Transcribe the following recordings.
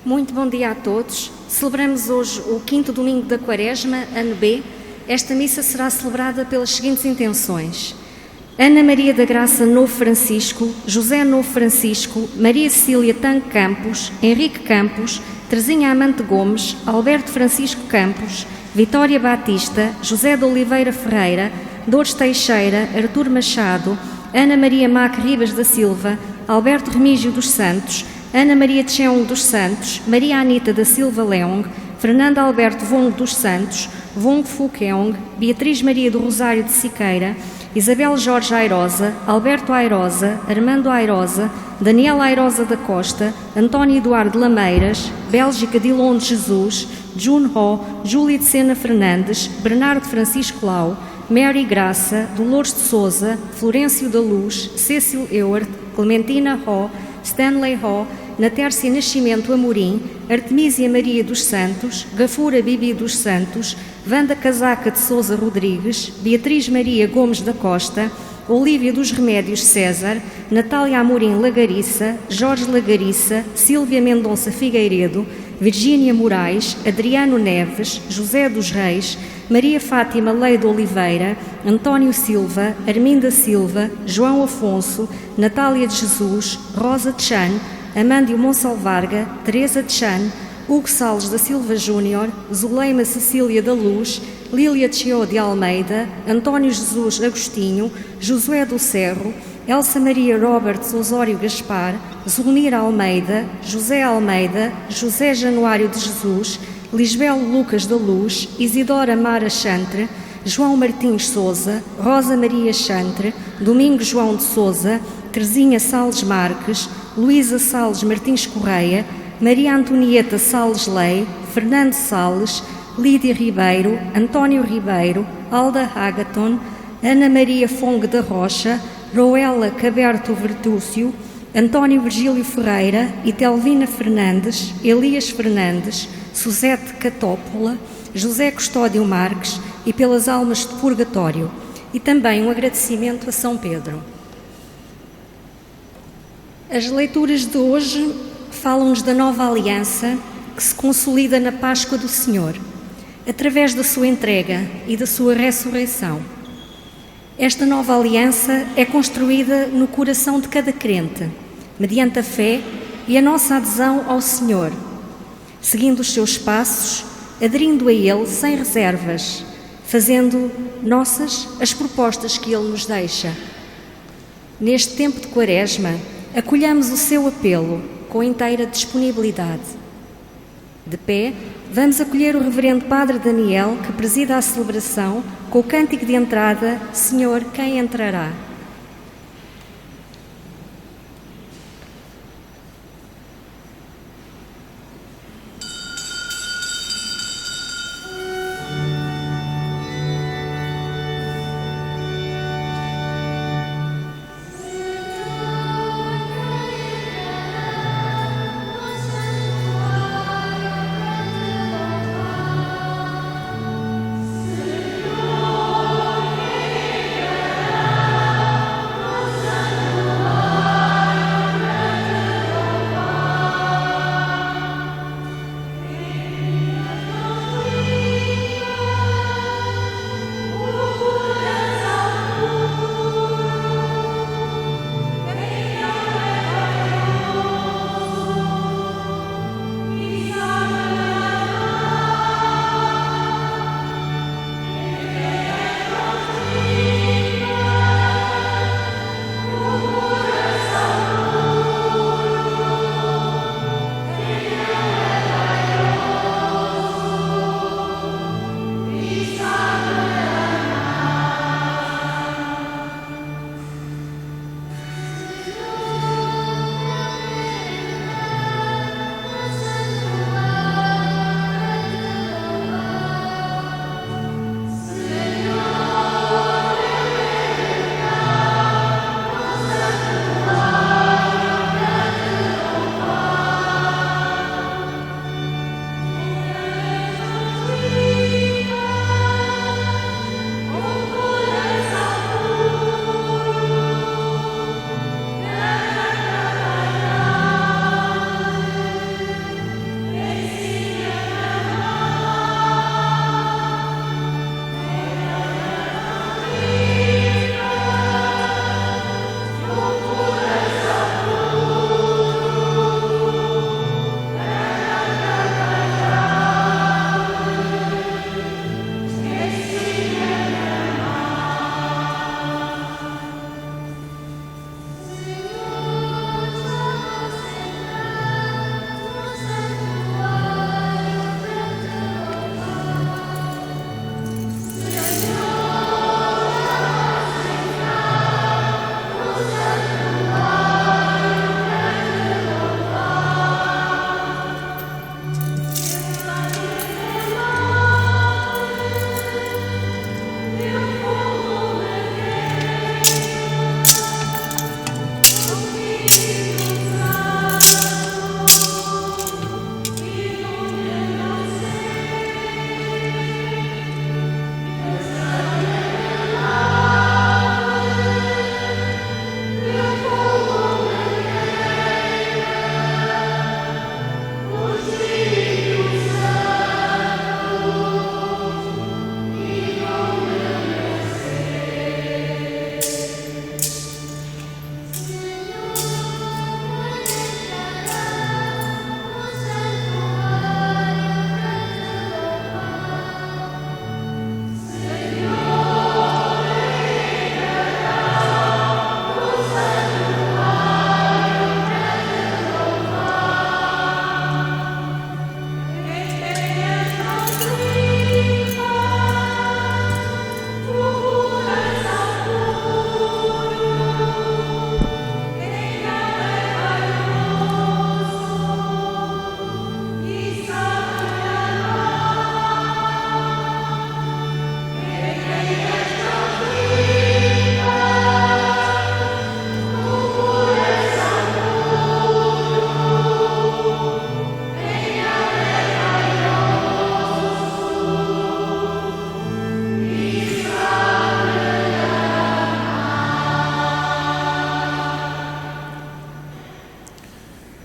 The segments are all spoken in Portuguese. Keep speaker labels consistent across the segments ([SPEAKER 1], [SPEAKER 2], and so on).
[SPEAKER 1] Muito bom dia a todos. Celebramos hoje o 5º domingo da Quaresma, ano B. Esta missa será celebrada pelas seguintes intenções: Ana Maria da Graça Novo Francisco, José Novo Francisco, Maria Cecília Tanque Campos, Henrique Campos, Teresinha Amante Gomes, Alberto Francisco Campos, Vitória Batista, José de Oliveira Ferreira, Dores Teixeira, Artur Machado, Ana Maria Mac Ribas da Silva, Alberto Remígio dos Santos, Ana Maria Tcheong dos Santos, Maria Anita da Silva Leong, Fernando Alberto Vongo dos Santos, Vongo Phu Keong, Beatriz Maria do Rosário de Siqueira, Isabel Jorge Airosa, Alberto Airosa, Armando Airosa, Daniela Airosa da Costa, António Eduardo Lameiras, Bélgica Dilon de Jesus, Jun Ho, Júlia de Sena Fernandes, Bernardo Francisco Lau, Mary Graça, Dolores de Souza, Florencio da Luz, Cecil Ewart, Clementina Ho, Stanley Ho, Natércia Nascimento Amorim, Artemísia Maria dos Santos, Gafura Bibi dos Santos, Wanda Casaca de Souza Rodrigues, Beatriz Maria Gomes da Costa, Olívia dos Remédios César, Natália Amorim Lagariça, Jorge Lagariça, Sílvia Mendonça Figueiredo, Virgínia Moraes, Adriano Neves, José dos Reis, Maria Fátima Leide Oliveira, António Silva, Arminda Silva, João Afonso, Natália de Jesus, Rosa Chan, Amândio Monsalvarga, Teresa Chan, Hugo Salles da Silva Júnior, Zuleima Cecília da Luz, Lília Tchio de Almeida, António Jesus Agostinho, Josué do Cerro, Elsa Maria Roberts Osório Gaspar, Zulmira Almeida, José Almeida, José Januário de Jesus, Lisbelo Lucas da Luz, Isidora Mara Chantre, João Martins Souza, Rosa Maria Chantre, Domingos João de Souza, Teresinha Salles Marques, Luísa Salles Martins Correia, Maria Antonieta Salles Lei, Fernando Salles, Lídia Ribeiro, António Ribeiro, Alda Hagaton, Ana Maria Fongue da Rocha, Roela Caberto Vertúcio, António Virgílio Ferreira, Itelvina Fernandes, Elias Fernandes, Suzete Catópola, José Custódio Marques e pelas almas de purgatório. E também um agradecimento a São Pedro. As leituras de hoje falam-nos da nova aliança que se consolida na Páscoa do Senhor, através da sua entrega e da sua ressurreição. Esta nova aliança é construída no coração de cada crente, mediante a fé e a nossa adesão ao Senhor, seguindo os seus passos, aderindo a Ele sem reservas, fazendo nossas as propostas que Ele nos deixa. Neste tempo de Quaresma, acolhamos o seu apelo com inteira disponibilidade. De pé, vamos acolher o Reverendo Padre Daniel, que presida a celebração, com o cântico de entrada, Senhor, quem entrará?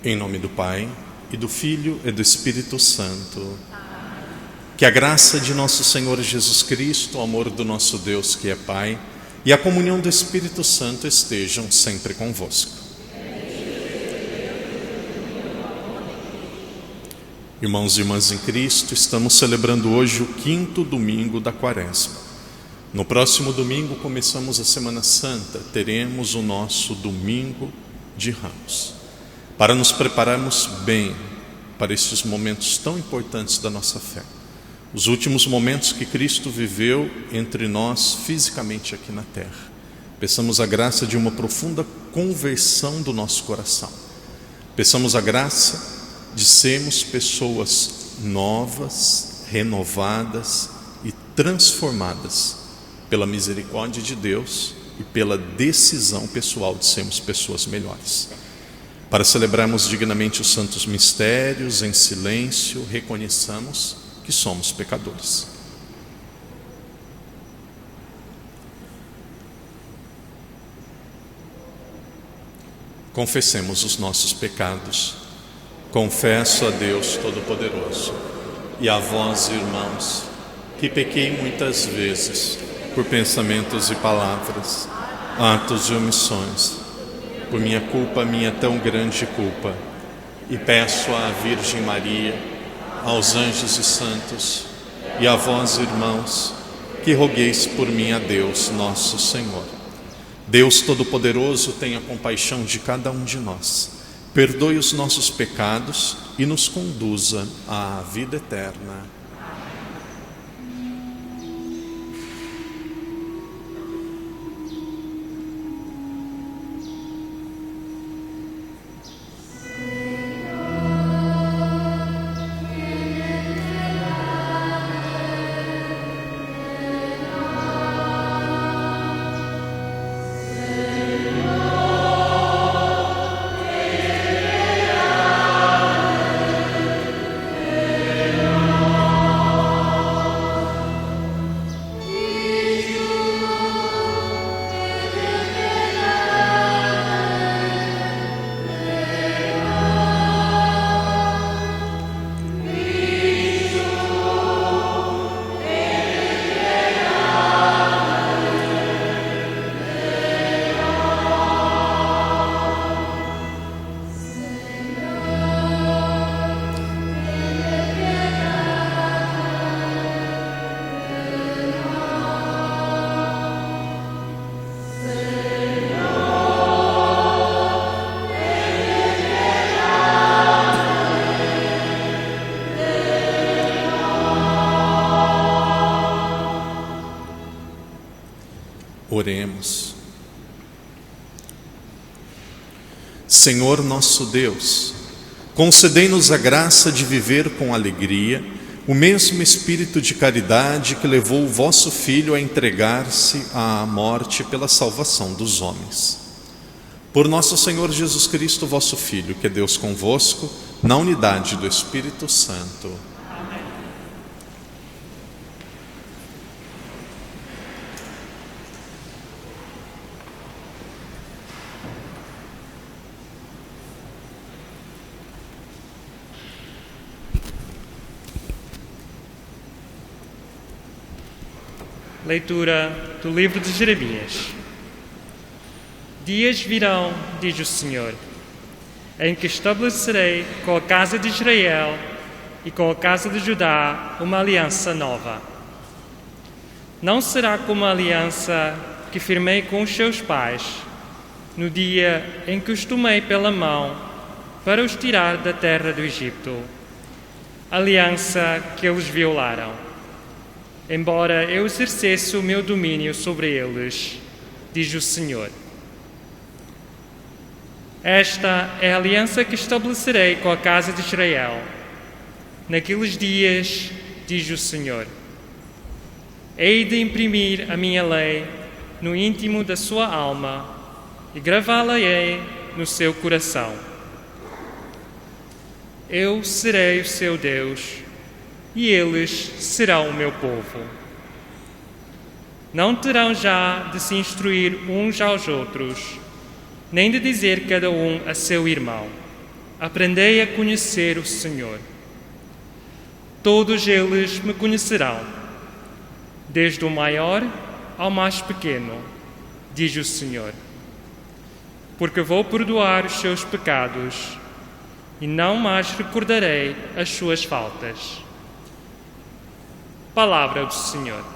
[SPEAKER 2] Em nome do Pai, e do Filho e do Espírito Santo. Que a graça de nosso Senhor Jesus Cristo, o amor do nosso Deus que é Pai, e a comunhão do Espírito Santo estejam sempre convosco. Irmãos e irmãs em Cristo, estamos celebrando hoje o 5º domingo da Quaresma. No próximo domingo começamos a Semana Santa, teremos o nosso Domingo de Ramos. Para nos prepararmos bem para estes momentos tão importantes da nossa fé. Os últimos momentos que Cristo viveu entre nós fisicamente aqui na terra. Peçamos a graça de uma profunda conversão do nosso coração. Peçamos a graça de sermos pessoas novas, renovadas e transformadas pela misericórdia de Deus e pela decisão pessoal de sermos pessoas melhores. Para celebrarmos dignamente os santos mistérios, em silêncio, reconheçamos que somos pecadores. Confessemos os nossos pecados. Confesso a Deus Todo-Poderoso e a vós, irmãos, que pequei muitas vezes por pensamentos e palavras, atos e omissões, por minha culpa, minha tão grande culpa, e peço à Virgem Maria, aos anjos e santos, e a vós, irmãos, que rogueis por mim a Deus, nosso Senhor. Deus Todo-Poderoso, tenha compaixão de cada um de nós, perdoe os nossos pecados e nos conduza à vida eterna. Oremos. Senhor nosso Deus, concedei-nos a graça de viver com alegria o mesmo espírito de caridade que levou o vosso Filho a entregar-se à morte pela salvação dos homens. Por nosso Senhor Jesus Cristo, vosso Filho, que é Deus convosco, na unidade do Espírito Santo.
[SPEAKER 3] Leitura do livro de Jeremias. Dias virão, diz o Senhor, em que estabelecerei com a casa de Israel e com a casa de Judá uma aliança nova. Não será como a aliança que firmei com os seus pais, no dia em que os tomei pela mão para os tirar da terra do Egito, aliança que eles violaram. Embora eu exercesse o meu domínio sobre eles, diz o Senhor. Esta é a aliança que estabelecerei com a casa de Israel. Naqueles dias, diz o Senhor, hei de imprimir a minha lei no íntimo da sua alma e gravá-la-ei no seu coração. Eu serei o seu Deus e eles serão o meu povo. Não terão já de se instruir uns aos outros, nem de dizer cada um a seu irmão, aprendei a conhecer o Senhor. Todos eles me conhecerão, desde o maior ao mais pequeno, diz o Senhor. Porque vou perdoar os seus pecados e não mais recordarei as suas faltas. Palavra do Senhor.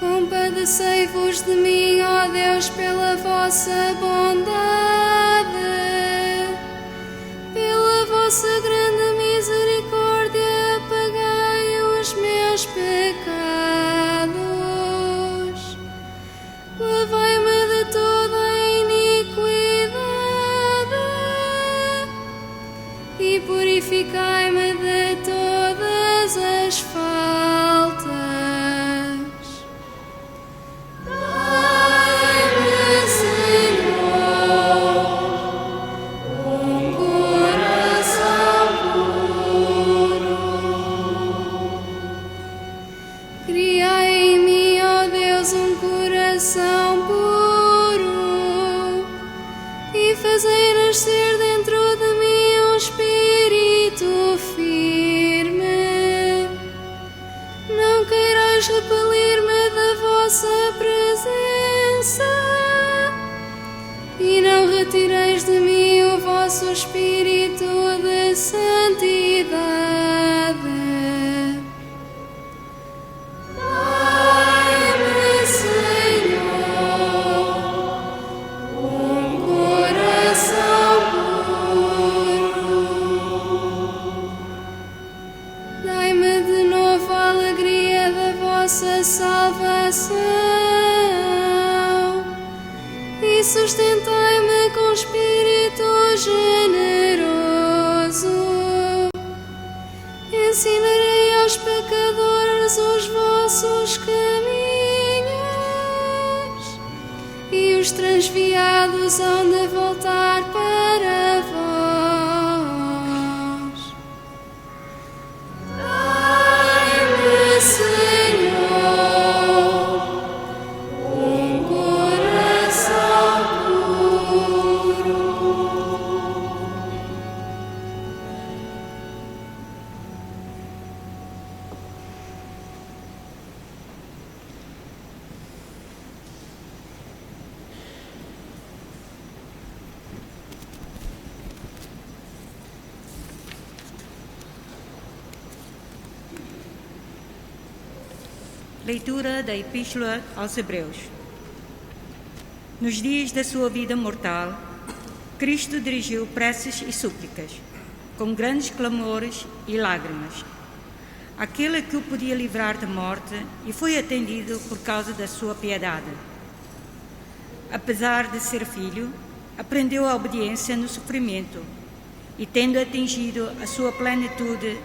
[SPEAKER 4] Compadecei-vos de mim, ó Deus, pela vossa bondade, pela vossa grande misericórdia, apagai os meus pecados. Lavai-me de toda a iniquidade e purificai-me de todas as faltas. Fazei nascer dentro de mim um espírito firme. Não queirais repelir-me da vossa presença e não retireis de mim o vosso espírito de santidade. Salvação e sustentai-me com espírito generoso. Ensinarei aos pecadores os vossos caminhos e os transviados hão de voltar para vós.
[SPEAKER 5] Leitura da Epístola aos Hebreus. Nos dias da sua vida mortal, Cristo dirigiu preces e súplicas, com grandes clamores e lágrimas, àquele que o podia livrar da morte, e foi atendido por causa da sua piedade. Apesar de ser filho, aprendeu a obediência no sofrimento, e tendo atingido a sua plenitude,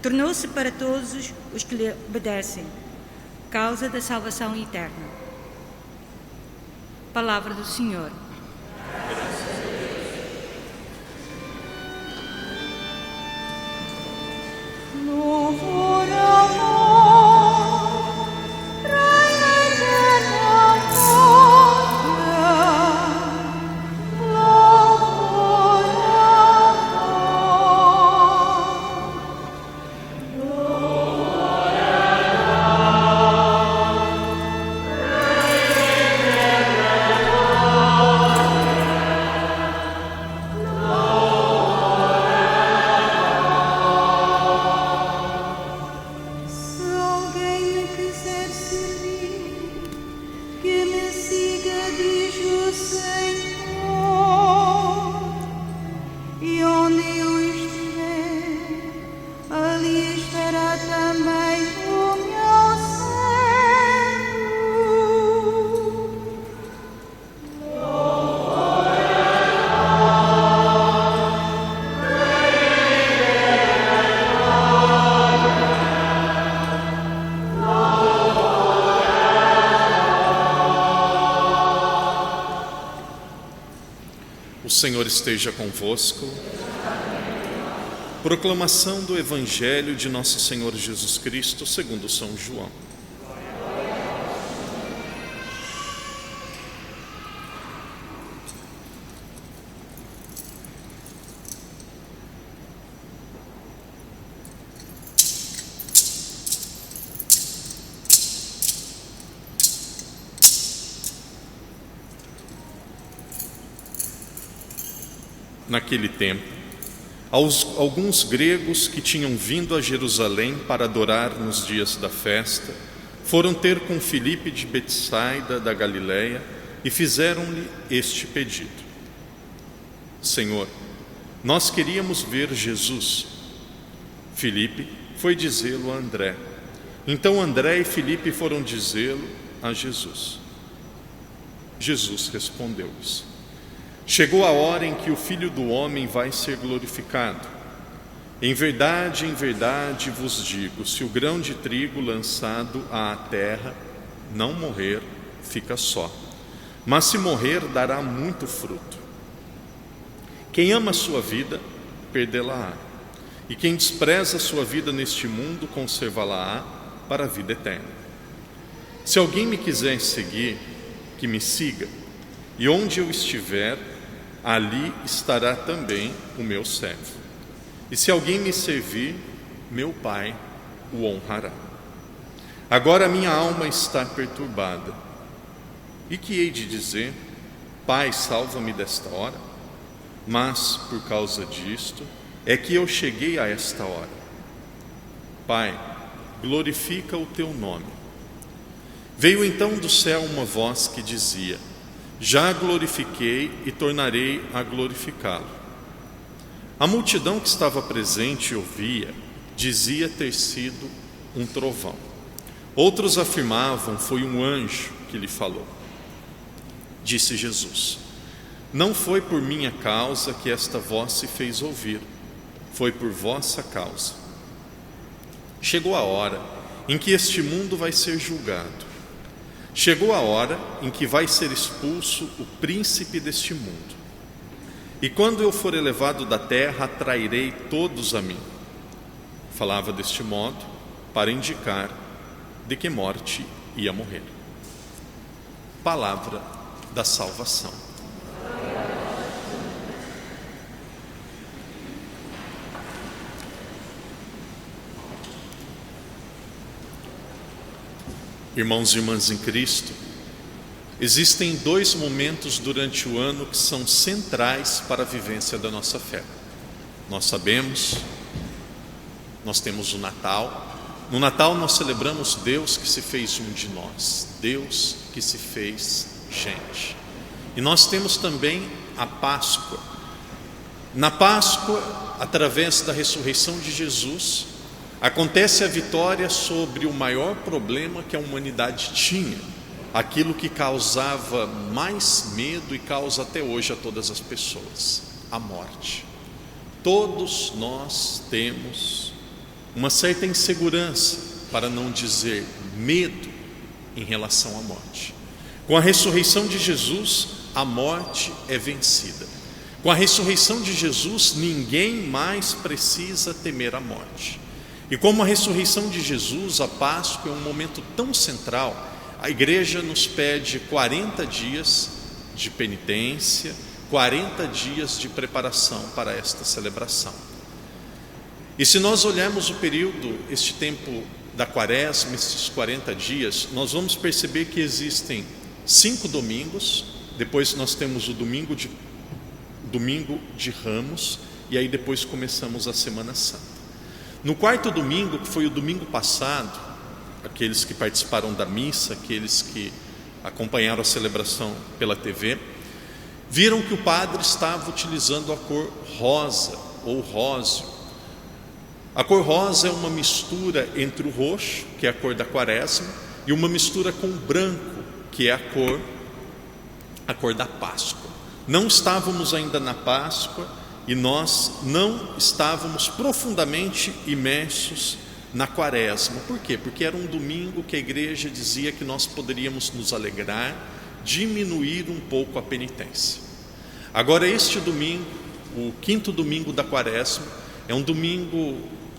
[SPEAKER 5] tornou-se para todos os que lhe obedecem causa da salvação eterna. Palavra do Senhor.
[SPEAKER 4] Oh
[SPEAKER 2] O Senhor esteja convosco. Proclamação do Evangelho de Nosso Senhor Jesus Cristo segundo São João. Naquele tempo, alguns gregos que tinham vindo a Jerusalém para adorar nos dias da festa, foram ter com Filipe de Betsaida da Galileia e fizeram-lhe este pedido: Senhor, nós queríamos ver Jesus. Filipe foi dizê-lo a André. Então André e Filipe foram dizê-lo a Jesus. Jesus respondeu-lhes: Chegou a hora em que o Filho do Homem vai ser glorificado. Em verdade vos digo, se o grão de trigo lançado à terra não morrer, fica só. Mas se morrer, dará muito fruto. Quem ama a sua vida, perdê-la-á. E quem despreza a sua vida neste mundo, conservá-la-á para a vida eterna. Se alguém me quiser seguir, que me siga. E onde eu estiver, ali estará também o meu servo. E se alguém me servir, meu Pai o honrará. Agora minha alma está perturbada. E que hei de dizer? Pai, salva-me desta hora? Mas, por causa disto, é que eu cheguei a esta hora. Pai, glorifica o teu nome. Veio então do céu uma voz que dizia: Já glorifiquei e tornarei a glorificá-lo. A multidão que estava presente e ouvia, dizia ter sido um trovão. Outros afirmavam: foi um anjo que lhe falou. Disse Jesus: Não foi por minha causa que esta voz se fez ouvir, foi por vossa causa. Chegou a hora em que este mundo vai ser julgado. Chegou a hora em que vai ser expulso o príncipe deste mundo. E quando eu for elevado da terra, atrairei todos a mim. Falava deste modo para indicar de que morte ia morrer. Palavra da salvação. Irmãos e irmãs em Cristo, existem dois momentos durante o ano que são centrais para a vivência da nossa fé. Nós sabemos, nós temos o Natal. No Natal nós celebramos Deus que se fez um de nós, Deus que se fez gente. E nós temos também a Páscoa. Na Páscoa, através da ressurreição de Jesus, acontece a vitória sobre o maior problema que a humanidade tinha, aquilo que causava mais medo e causa até hoje a todas as pessoas: a morte. Todos nós temos uma certa insegurança, para não dizer medo, em relação à morte. Com a ressurreição de Jesus, a morte é vencida. Com a ressurreição de Jesus, ninguém mais precisa temer a morte. E como a ressurreição de Jesus, a Páscoa é um momento tão central, a igreja nos pede 40 dias de penitência, 40 dias de preparação para esta celebração. E se nós olharmos o período, este tempo da Quaresma, esses 40 dias, nós vamos perceber que existem 5 domingos, depois nós temos o domingo de Ramos, e aí depois começamos a Semana Santa. No quarto domingo, que foi o domingo passado, aqueles que participaram da missa, aqueles que acompanharam a celebração pela TV, viram que o padre estava utilizando a cor rosa ou róseo. A cor rosa é uma mistura entre o roxo, que é a cor da Quaresma, e uma mistura com o branco, que é a cor da Páscoa. Não estávamos ainda na Páscoa e nós não estávamos profundamente imersos na Quaresma. Por quê? Porque era um domingo que a igreja dizia que nós poderíamos nos alegrar, diminuir um pouco a penitência. Agora, este domingo, o 5º domingo da Quaresma, é um domingo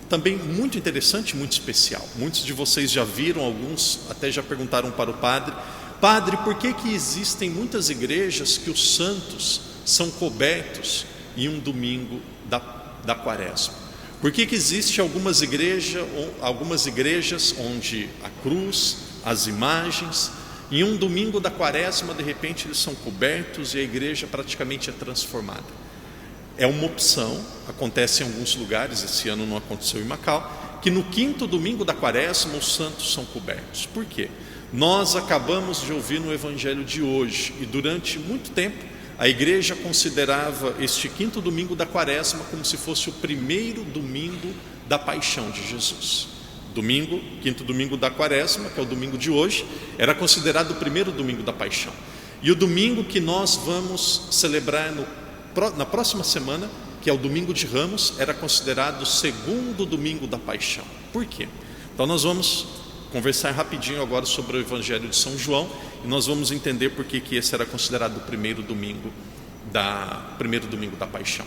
[SPEAKER 2] também muito interessante, muito especial. Muitos de vocês já viram, alguns até já perguntaram para o padre: Padre, por que existem muitas igrejas que os santos são cobertos em um domingo da Quaresma? Por que existe algumas igrejas onde a cruz, as imagens, em um domingo da Quaresma, de repente eles são cobertos e a igreja praticamente é transformada? É uma opção, acontece em alguns lugares, esse ano não aconteceu em Macau, que no 5º domingo da Quaresma os santos são cobertos. Por quê? Nós acabamos de ouvir no Evangelho de hoje, e durante muito tempo a igreja considerava este 5º domingo da Quaresma como se fosse o primeiro domingo da paixão de Jesus. 5º domingo da Quaresma, que é o domingo de hoje, era considerado o primeiro domingo da paixão. E o domingo que nós vamos celebrar na próxima semana, que é o domingo de Ramos, era considerado o segundo domingo da paixão. Por quê? Então nós vamos conversar rapidinho agora sobre o Evangelho de São João, e nós vamos entender por que esse era considerado o primeiro domingo da paixão.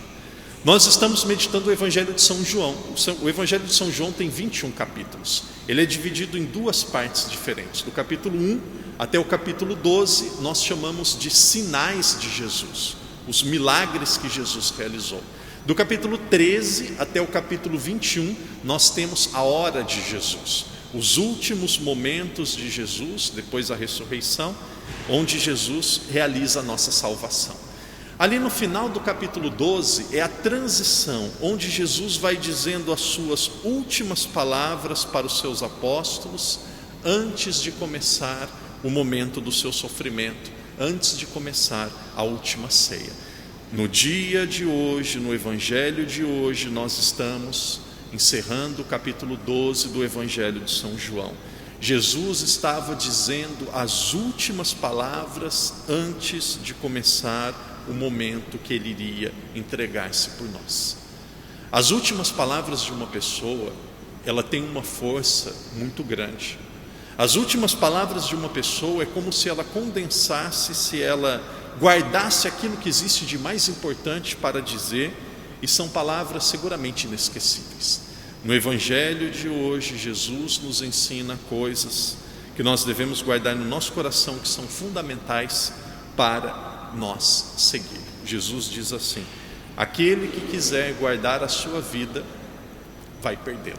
[SPEAKER 2] Nós estamos meditando o Evangelho de São João. O Evangelho de São João tem 21 capítulos. Ele é dividido em 2 partes diferentes. Do capítulo 1 até o capítulo 12, nós chamamos de sinais de Jesus, os milagres que Jesus realizou. Do capítulo 13 até o capítulo 21, nós temos a hora de Jesus, os últimos momentos de Jesus, depois da ressurreição, onde Jesus realiza a nossa salvação. Ali no final do capítulo 12 é a transição, onde Jesus vai dizendo as suas últimas palavras para os seus apóstolos, antes de começar o momento do seu sofrimento, antes de começar a última ceia. No dia de hoje, no Evangelho de hoje, nós estamos encerrando o capítulo 12 do Evangelho de São João. Jesus estava dizendo as últimas palavras antes de começar o momento que ele iria entregar-se por nós. As últimas palavras de uma pessoa, ela tem uma força muito grande. As últimas palavras de uma pessoa é como se ela condensasse, se ela guardasse aquilo que existe de mais importante para dizer, e são palavras seguramente inesquecíveis. No Evangelho de hoje, Jesus nos ensina coisas que nós devemos guardar no nosso coração, que são fundamentais para nós seguir. Jesus diz assim: aquele que quiser guardar a sua vida, vai perdê-la.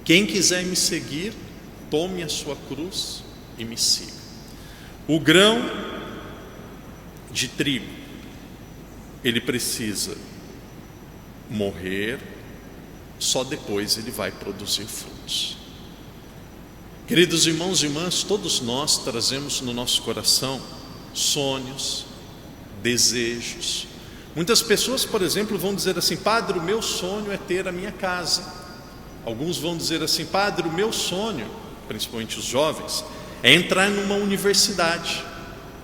[SPEAKER 2] Quem quiser me seguir, tome a sua cruz e me siga. O grão de trigo, ele precisa morrer, só depois ele vai produzir frutos. Queridos irmãos e irmãs, todos nós trazemos no nosso coração sonhos, desejos. Muitas pessoas, por exemplo, vão dizer assim: Padre, o meu sonho é ter a minha casa. Alguns vão dizer assim: Padre, o meu sonho, principalmente os jovens, é entrar numa universidade.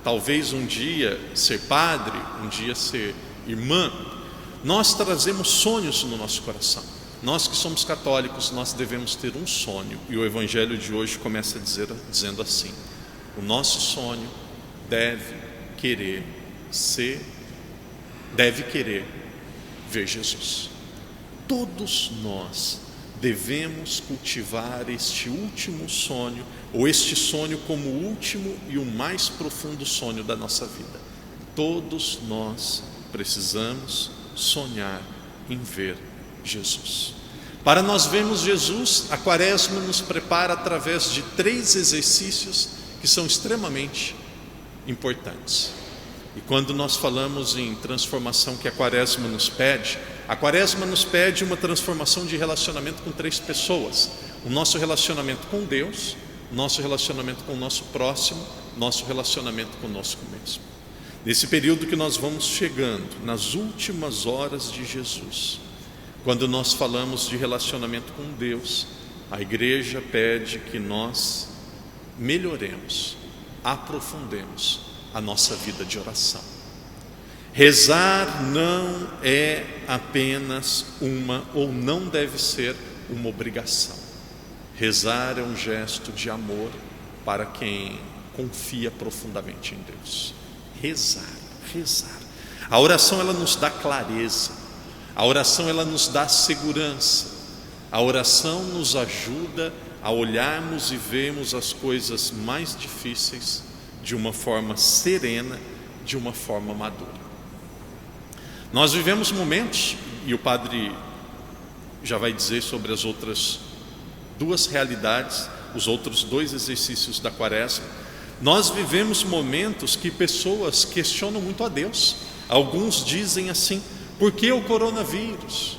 [SPEAKER 2] Talvez um dia ser padre, um dia ser irmã. Nós trazemos sonhos no nosso coração. Nós que somos católicos, nós devemos ter um sonho. E o Evangelho de hoje começa dizendo assim: o nosso sonho deve querer ver Jesus. Todos nós devemos cultivar este último sonho, ou este sonho como o último e o mais profundo sonho da nossa vida. Todos nós precisamos sonhar em ver Jesus. Para nós vermos Jesus, a Quaresma nos prepara através de 3 exercícios que são extremamente importantes. E quando nós falamos em transformação que a Quaresma nos pede, a Quaresma nos pede uma transformação de relacionamento com 3 pessoas: o nosso relacionamento com Deus, o nosso relacionamento com o nosso próximo, nosso relacionamento conosco mesmo. Nesse período que nós vamos chegando, nas últimas horas de Jesus, quando nós falamos de relacionamento com Deus, a igreja pede que nós melhoremos, aprofundemos a nossa vida de oração. Rezar não é apenas ou não deve ser uma obrigação. Rezar é um gesto de amor para quem confia profundamente em Deus. Rezar. A oração, ela nos dá clareza. A oração, ela nos dá segurança. A oração nos ajuda a olharmos e vermos as coisas mais difíceis de uma forma serena, de uma forma madura. Nós vivemos momentos, e o padre já vai dizer sobre as outras duas realidades, os outros 2 exercícios da Quaresma. Nós vivemos momentos que pessoas questionam muito a Deus. Alguns dizem assim: por que o coronavírus?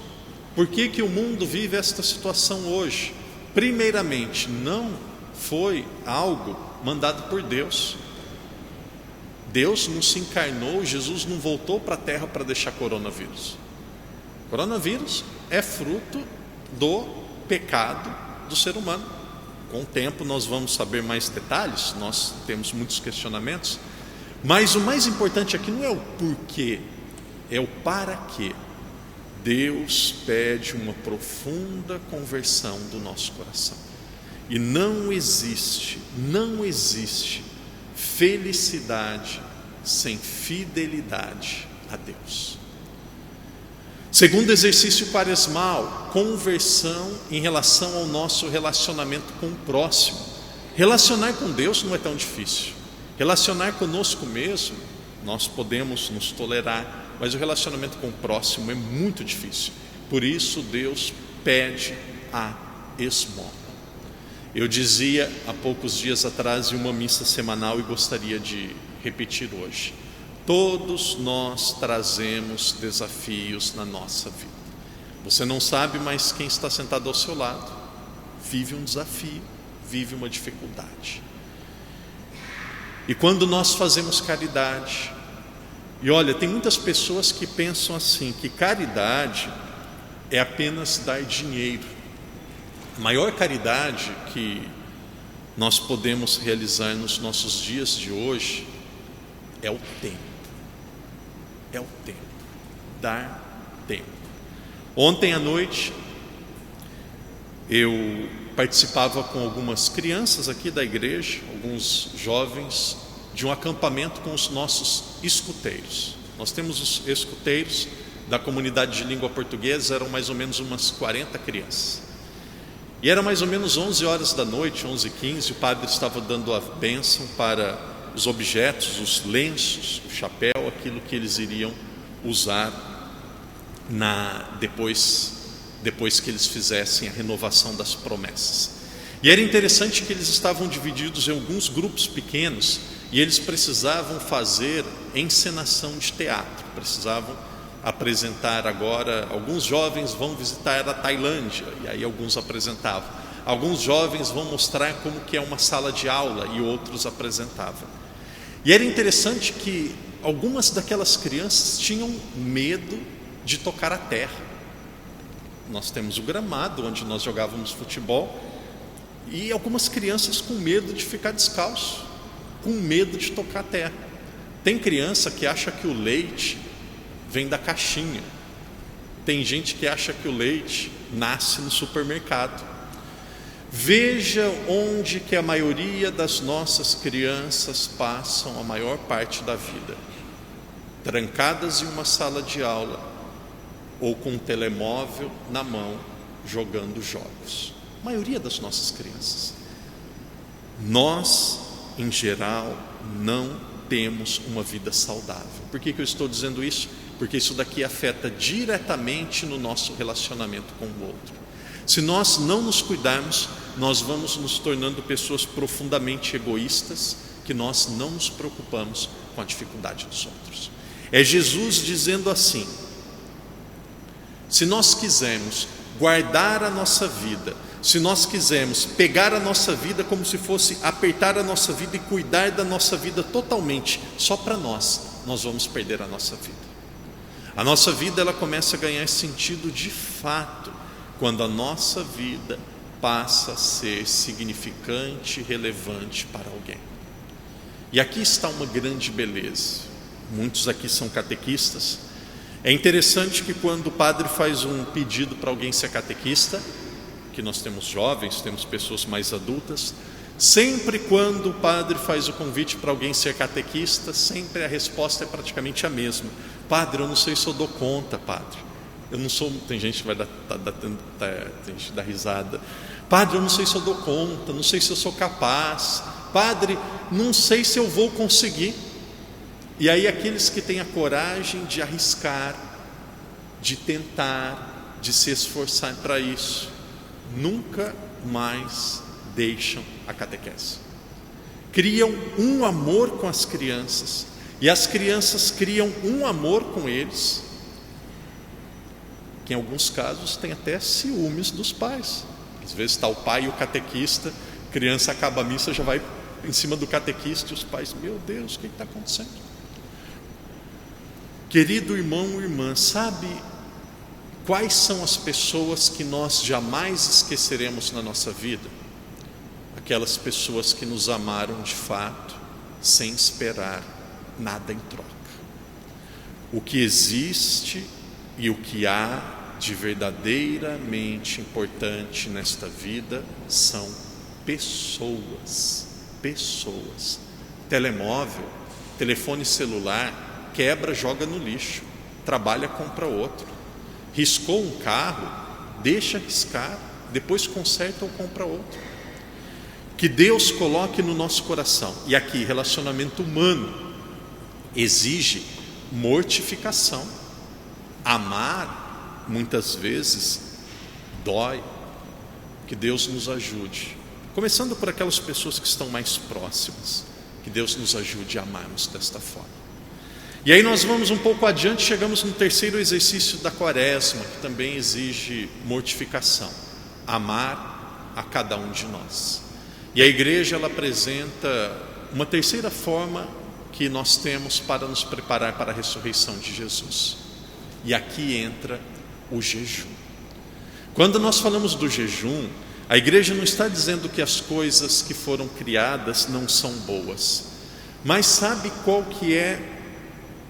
[SPEAKER 2] Por que o mundo vive esta situação hoje? Primeiramente, não foi algo mandado por Deus. Deus não se encarnou, Jesus não voltou para a terra para deixar coronavírus. Coronavírus é fruto do pecado do ser humano. Com o tempo nós vamos saber mais detalhes, nós temos muitos questionamentos, mas o mais importante aqui não é o porquê, é o para quê. Deus pede uma profunda conversão do nosso coração. E não existe felicidade sem fidelidade a Deus. Segundo exercício quaresmal, conversão em relação ao nosso relacionamento com o próximo. Relacionar com Deus não é tão difícil. Relacionar conosco mesmo, nós podemos nos tolerar, mas o relacionamento com o próximo é muito difícil. Por isso Deus pede a esmola. Eu dizia há poucos dias atrás em uma missa semanal e gostaria de repetir hoje: todos nós trazemos desafios na nossa vida. Você não sabe, mas quem está sentado ao seu lado vive um desafio, vive uma dificuldade. E quando nós fazemos caridade, e olha, tem muitas pessoas que pensam assim, que caridade é apenas dar dinheiro. A maior caridade que nós podemos realizar nos nossos dias de hoje é o tempo. É o tempo. Dar tempo. Ontem à noite eu participava com algumas crianças aqui da igreja, alguns jovens, de um acampamento com os nossos escuteiros. Nós temos os escuteiros da comunidade de língua portuguesa, eram mais ou menos umas 40 crianças. E era mais ou menos 11 horas da noite, 11h15, o padre estava dando a bênção para os objetos, os lenços, o chapéu, aquilo que eles iriam usar depois que eles fizessem a renovação das promessas. E era interessante que eles estavam divididos em alguns grupos pequenos e eles precisavam fazer encenação de teatro, precisavam apresentar agora. Alguns jovens vão visitar a Tailândia e aí alguns apresentavam. Alguns jovens vão mostrar como que é uma sala de aula e outros apresentavam. E era interessante que algumas daquelas crianças tinham medo de tocar a terra. Nós temos o gramado onde nós jogávamos futebol e algumas crianças com medo de ficar descalço, com medo de tocar a terra. Tem criança que acha que o leite vem da caixinha. Tem gente que acha que o leite nasce no supermercado. Veja onde que a maioria das nossas crianças passam a maior parte da vida: trancadas em uma sala de aula ou com um telemóvel na mão, jogando jogos. A maioria das nossas crianças. Nós, em geral, não temos uma vida saudável. Por que eu estou dizendo isso? Porque isso daqui afeta diretamente no nosso relacionamento com o outro. Se nós não nos cuidarmos, nós vamos nos tornando pessoas profundamente egoístas, que nós não nos preocupamos com a dificuldade dos outros. É Jesus dizendo assim: se nós quisermos guardar a nossa vida, se nós quisermos pegar a nossa vida como se fosse apertar a nossa vida e cuidar da nossa vida totalmente, só para nós vamos perder a nossa vida. A nossa vida, ela começa a ganhar sentido de fato quando a nossa vida passa a ser significante e relevante para alguém. E aqui está uma grande beleza. Muitos aqui são catequistas. É interessante que quando o padre faz um pedido para alguém ser catequista, que nós temos jovens, temos pessoas mais adultas, Sempre quando o padre faz o convite para alguém ser catequista, sempre a resposta é praticamente a mesma. Padre, eu não sei se eu dou conta, padre. Eu não sou... Tem gente que vai tem gente que dá risada. Padre, eu não sei se eu dou conta, não sei se eu sou capaz. Padre, não sei se eu vou conseguir. E aí aqueles que têm a coragem de arriscar, de tentar, de se esforçar para isso, nunca mais deixam a catequese. Criam um amor com as crianças, e as crianças criam um amor com eles, que em alguns casos tem até ciúmes dos pais. Às vezes está o pai e o catequista, a criança acaba a missa, já vai em cima do catequista, e os pais, meu Deus, o que está acontecendo? Querido irmão ou irmã, sabe quais são as pessoas que nós jamais esqueceremos na nossa vida? Aquelas pessoas que nos amaram de fato, sem esperar nada em troca. O que existe e o que há de verdadeiramente importante nesta vida são pessoas. Pessoas. Telemóvel, telefone celular, quebra, joga no lixo, trabalha, compra outro. Riscou um carro, deixa riscar, depois conserta ou compra outro. Que Deus coloque no nosso coração. E aqui, relacionamento humano exige mortificação. Amar, muitas vezes, dói. Que Deus nos ajude. Começando por aquelas pessoas que estão mais próximas. Que Deus nos ajude a amarmos desta forma. E aí nós vamos um pouco adiante, chegamos no terceiro exercício da quaresma, que também exige mortificação. Amar a cada um de nós. E a igreja, ela apresenta uma terceira forma que nós temos para nos preparar para a ressurreição de Jesus. E aqui entra o jejum. Quando nós falamos do jejum, a igreja não está dizendo que as coisas que foram criadas não são boas. Mas sabe qual que é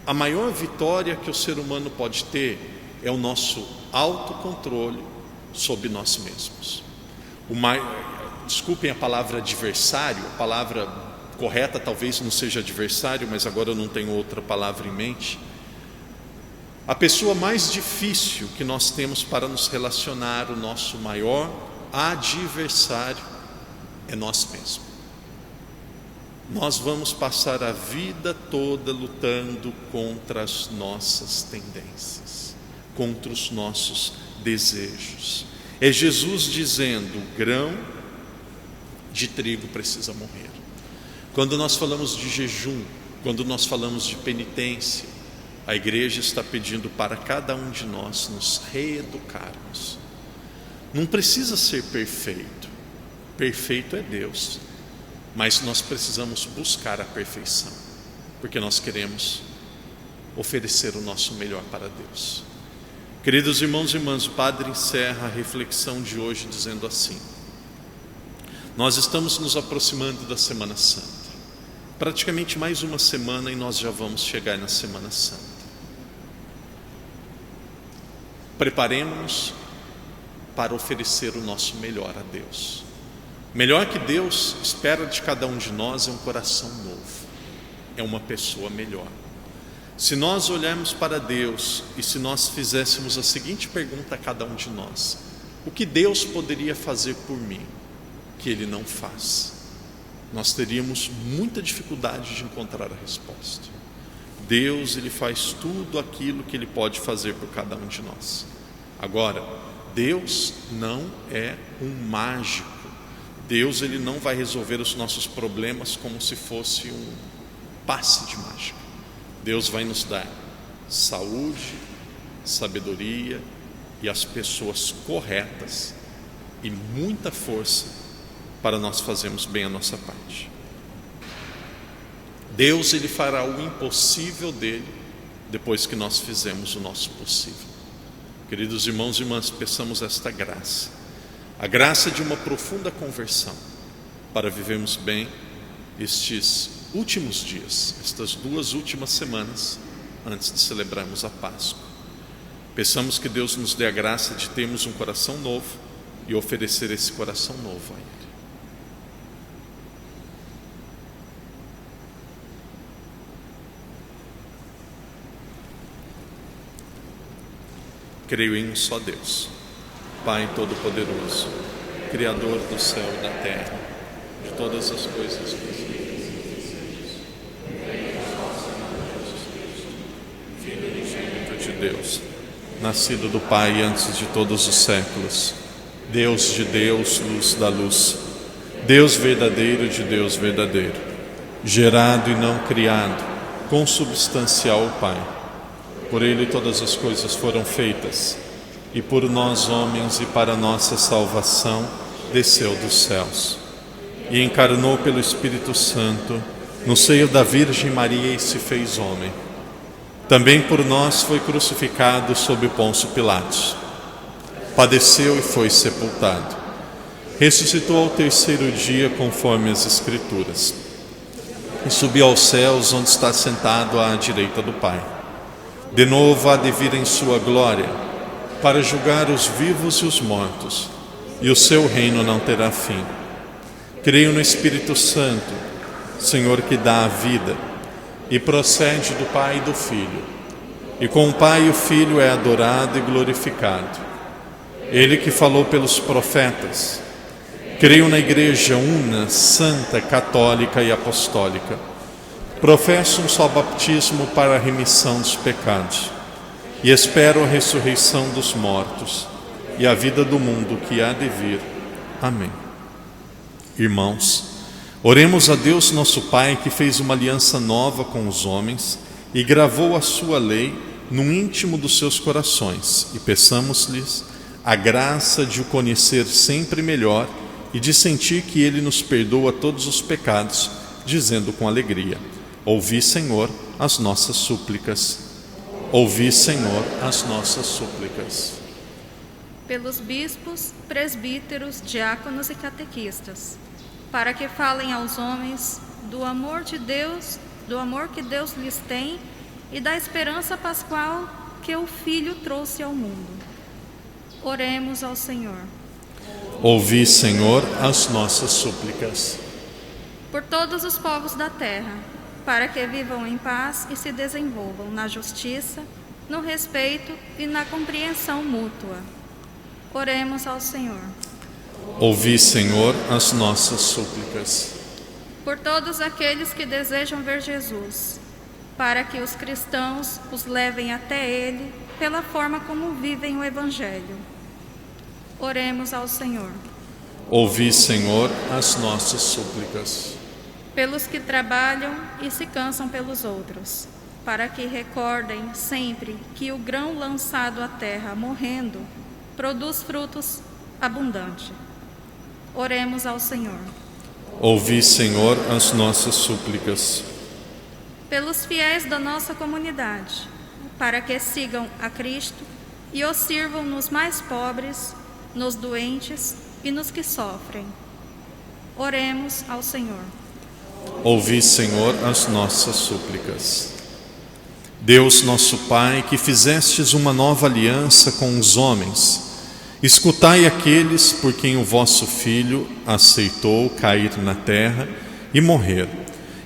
[SPEAKER 2] a maior vitória que o ser humano pode ter? É o nosso autocontrole sobre nós mesmos. Desculpem a palavra adversário, a palavra correta talvez não seja adversário, mas agora eu não tenho outra palavra em mente. A pessoa mais difícil que nós temos para nos relacionar, o nosso maior adversário, é nós mesmos. Nós vamos passar a vida toda lutando contra as nossas tendências, contra os nossos desejos. É Jesus dizendo: o grão de trigo precisa morrer. Quando nós falamos de jejum, quando nós falamos de penitência, a igreja está pedindo para cada um de nós nos reeducarmos. Não precisa ser perfeito, perfeito é Deus, mas nós precisamos buscar a perfeição, porque nós queremos oferecer o nosso melhor para Deus. Queridos irmãos e irmãs, o Padre encerra a reflexão de hoje dizendo assim: nós estamos nos aproximando da Semana Santa, praticamente mais uma semana e nós já vamos chegar na Semana Santa. Preparemos-nos para oferecer o nosso melhor a Deus. O melhor que Deus espera de cada um de nós é um coração novo, é uma pessoa melhor. Se nós olharmos para Deus e se nós fizéssemos a seguinte pergunta a cada um de nós: o que Deus poderia fazer por mim que Ele não faz? Nós teríamos muita dificuldade de encontrar a resposta. Deus, Ele faz tudo aquilo que Ele pode fazer por cada um de nós. Agora, Deus não é um mágico. Deus, Ele não vai resolver os nossos problemas como se fosse um passe de mágica. Deus vai nos dar saúde, sabedoria e as pessoas corretas e muita força para nós fazermos bem a nossa parte. Deus, Ele fará o impossível dele depois que nós fizemos o nosso possível. Queridos irmãos e irmãs, peçamos esta graça, a graça de uma profunda conversão, para vivermos bem estes últimos dias, estas 2 últimas semanas, antes de celebrarmos a Páscoa. Peçamos que Deus nos dê a graça de termos um coração novo e oferecer esse coração novo a Ele. Creio em um só Deus, Pai Todo-Poderoso, Criador do céu e da terra, de todas as coisas Filho unigênito de Deus, nascido do Pai antes de todos os séculos, Deus de Deus, luz da luz, Deus verdadeiro de Deus verdadeiro, gerado e não criado, consubstancial ao Pai. Por Ele todas as coisas foram feitas, e por nós homens e para nossa salvação desceu dos céus. E encarnou pelo Espírito Santo no seio da Virgem Maria e se fez homem. Também por nós foi crucificado sob Pôncio Pilatos. Padeceu e foi sepultado. Ressuscitou ao terceiro dia conforme as Escrituras. E subiu aos céus, onde está sentado à direita do Pai. De novo há de vir em sua glória, para julgar os vivos e os mortos, e o seu reino não terá fim. Creio no Espírito Santo, Senhor que dá a vida, e procede do Pai e do Filho, e com o Pai e o Filho é adorado e glorificado. Ele que falou pelos profetas. Creio na Igreja una, santa, católica e apostólica. Professo um só batismo para a remissão dos pecados, e espero a ressurreição dos mortos e a vida do mundo que há de vir. Amém. Irmãos, oremos a Deus nosso Pai, que fez uma aliança nova com os homens e gravou a sua lei no íntimo dos seus corações, e peçamos-lhes a graça de o conhecer sempre melhor e de sentir que Ele nos perdoa todos os pecados, dizendo com alegria: ouvi, Senhor, as nossas súplicas. Ouvi, Senhor, as nossas súplicas.
[SPEAKER 6] Pelos bispos, presbíteros, diáconos e catequistas, para que falem aos homens do amor de Deus, do amor que Deus lhes tem e da esperança pascual que o Filho trouxe ao mundo. Oremos ao Senhor.
[SPEAKER 2] Ouvi, Senhor, as nossas súplicas.
[SPEAKER 6] Por todos os povos da terra, para que vivam em paz e se desenvolvam na justiça, no respeito e na compreensão mútua. Oremos ao Senhor.
[SPEAKER 2] Ouvi, Senhor, as nossas súplicas.
[SPEAKER 6] Por todos aqueles que desejam ver Jesus, para que os cristãos os levem até Ele pela forma como vivem o Evangelho. Oremos ao Senhor.
[SPEAKER 2] Ouvi, Senhor, as nossas súplicas.
[SPEAKER 6] Pelos que trabalham e se cansam pelos outros, para que recordem sempre que o grão lançado à terra, morrendo, produz frutos abundantes. Oremos ao Senhor.
[SPEAKER 2] Ouvi, Senhor, as nossas súplicas.
[SPEAKER 6] Pelos fiéis da nossa comunidade, para que sigam a Cristo e o sirvam nos mais pobres, nos doentes e nos que sofrem. Oremos ao Senhor.
[SPEAKER 2] Ouvi, Senhor, as nossas súplicas. Deus nosso Pai, que fizestes uma nova aliança com os homens, escutai aqueles por quem o vosso Filho aceitou cair na terra e morrer,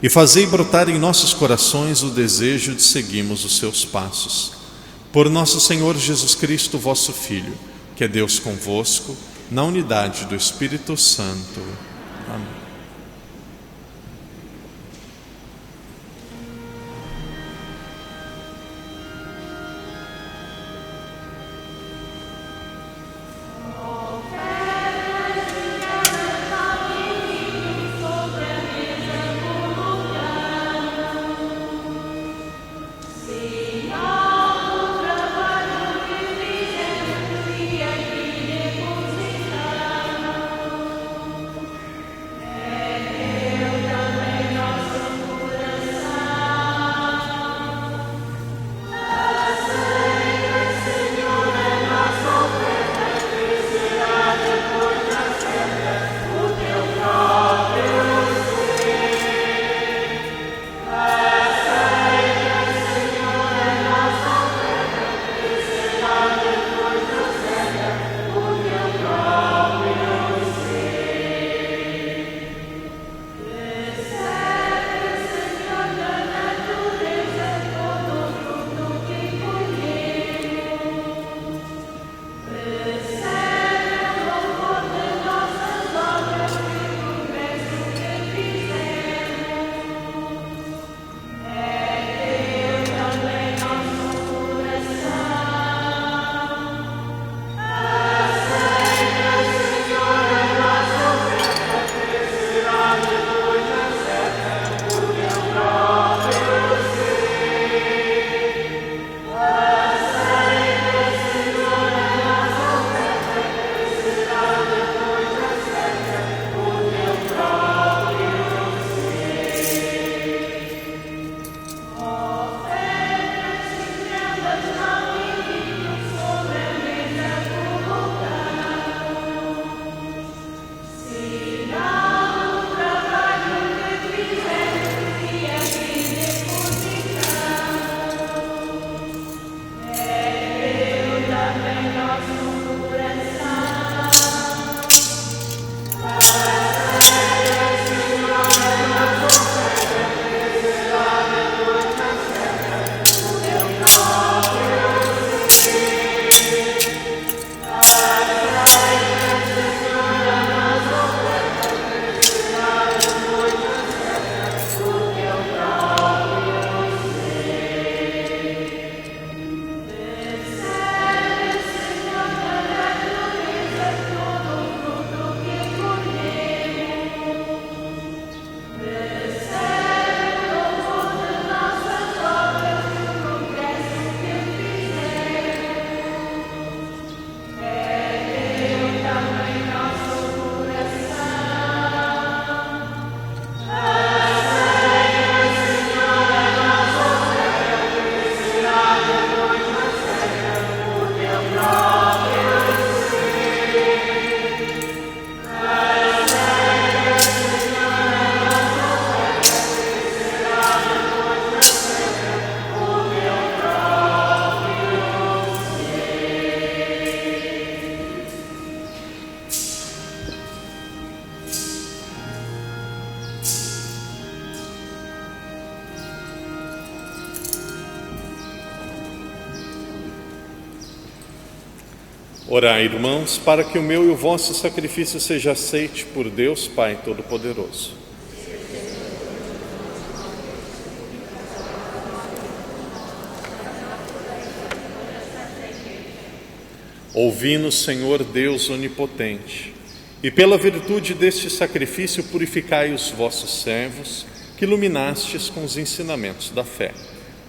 [SPEAKER 2] e fazei brotar em nossos corações o desejo de seguirmos os seus passos. Por nosso Senhor Jesus Cristo, vosso Filho, que é Deus convosco, na unidade do Espírito Santo. Amém. Orai, irmãos, para que o meu e o vosso sacrifício seja aceite por Deus Pai Todo-Poderoso. Ouvi-nos, Senhor Deus onipotente, e pela virtude deste sacrifício purificai os vossos servos, que iluminastes com os ensinamentos da fé.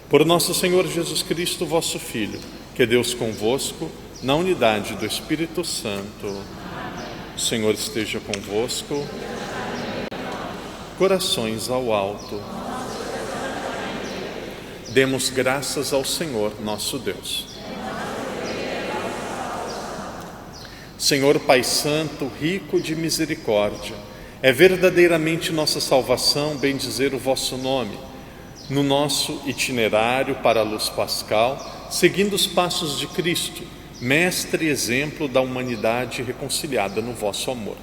[SPEAKER 2] Por nosso Senhor Jesus Cristo, vosso Filho, que é Deus convosco, na unidade do Espírito Santo. O Senhor esteja convosco. Corações ao alto. Demos graças ao Senhor nosso Deus. Senhor Pai Santo, rico de misericórdia, é verdadeiramente nossa salvação bendizer o vosso nome. No nosso itinerário para a luz pascal, seguindo os passos de Cristo, mestre e exemplo da humanidade reconciliada no vosso amor.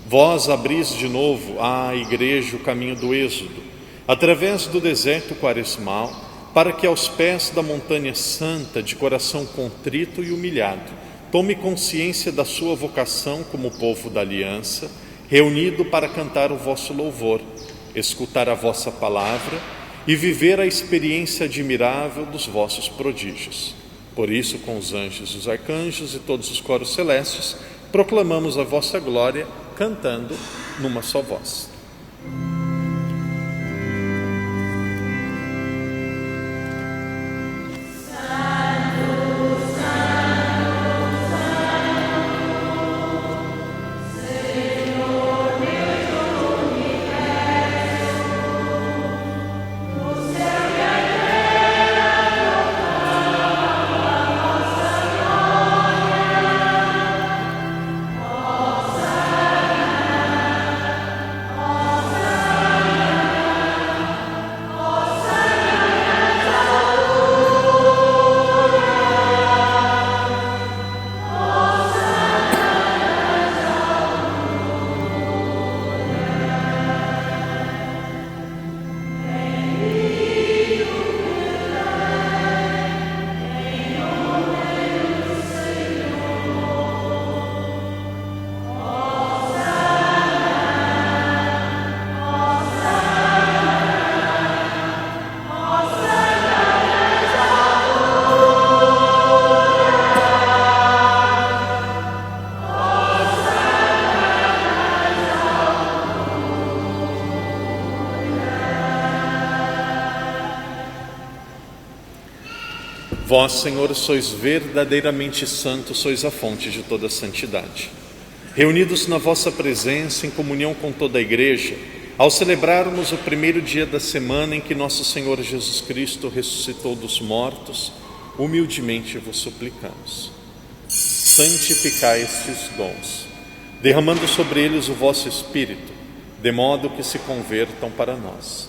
[SPEAKER 2] Vós abris de novo à Igreja o caminho do êxodo, através do deserto quaresmal, para que aos pés da montanha santa, de coração contrito e humilhado, tome consciência da sua vocação como povo da aliança, reunido para cantar o vosso louvor, escutar a vossa palavra e viver a experiência admirável dos vossos prodígios. Por isso, com os anjos, os arcanjos e todos os coros celestes, proclamamos a vossa glória, cantando numa só voz. Vós, Senhor, sois verdadeiramente santo, sois a fonte de toda santidade. Reunidos na vossa presença, em comunhão com toda a Igreja, ao celebrarmos o primeiro dia da semana em que nosso Senhor Jesus Cristo ressuscitou dos mortos, humildemente vos suplicamos. Santificai estes dons, derramando sobre eles o vosso Espírito, de modo que se convertam para nós,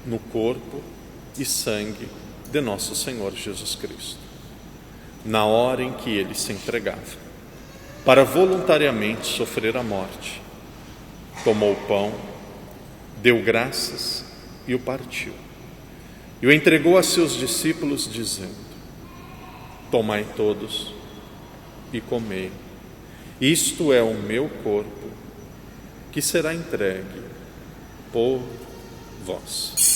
[SPEAKER 2] no corpo e sangue de nosso Senhor Jesus Cristo. na hora em que ele se entregava, para voluntariamente sofrer a morte. Tomou o pão, deu graças e o partiu. E o entregou a seus discípulos, dizendo: tomai todos e comei. Isto é o meu corpo, que será entregue por vós.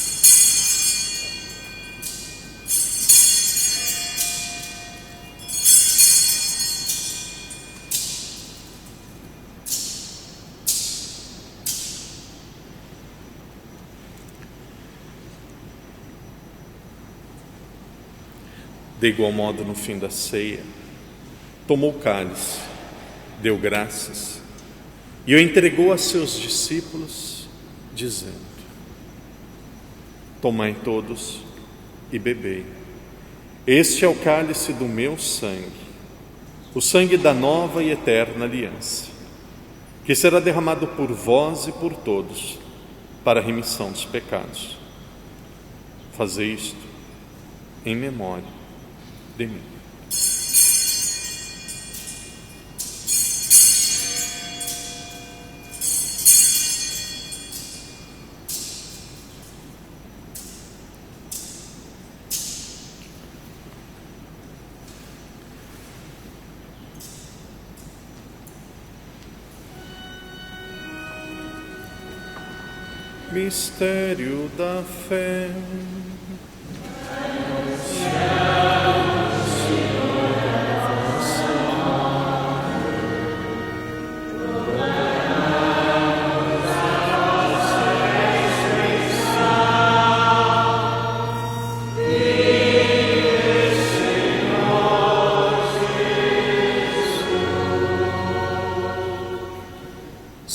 [SPEAKER 2] De igual modo, no fim da ceia, tomou o cálice, deu graças e o entregou a seus discípulos, dizendo: tomai todos e bebei. Este é o cálice do meu sangue, o sangue da nova e eterna aliança, que será derramado por vós e por todos para a remissão dos pecados. Fazei isto em memória de mim. Mistério da fé.